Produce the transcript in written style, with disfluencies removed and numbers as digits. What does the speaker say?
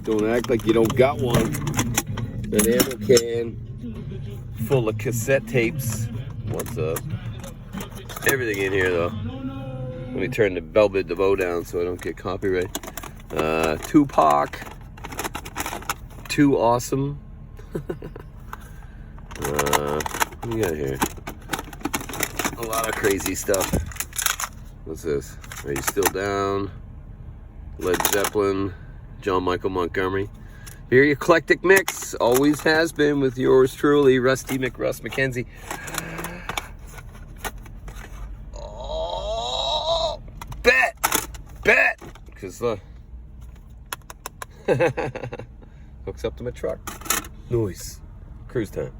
Don't act like you don't got one. An ammo can full of cassette tapes. What's up? Everything in here though. Let me turn the Velvet DeVoe down so I don't get copyright. Tupac. Too Awesome. What do we got here? A lot of crazy stuff. What's this? Are You Still Down? Led Zeppelin. John Michael Montgomery. Very eclectic mix. Always has been with yours truly, Rusty McRuss McKenzie. Oh, bet! Because hooks up to my truck. Noise. Cruise time.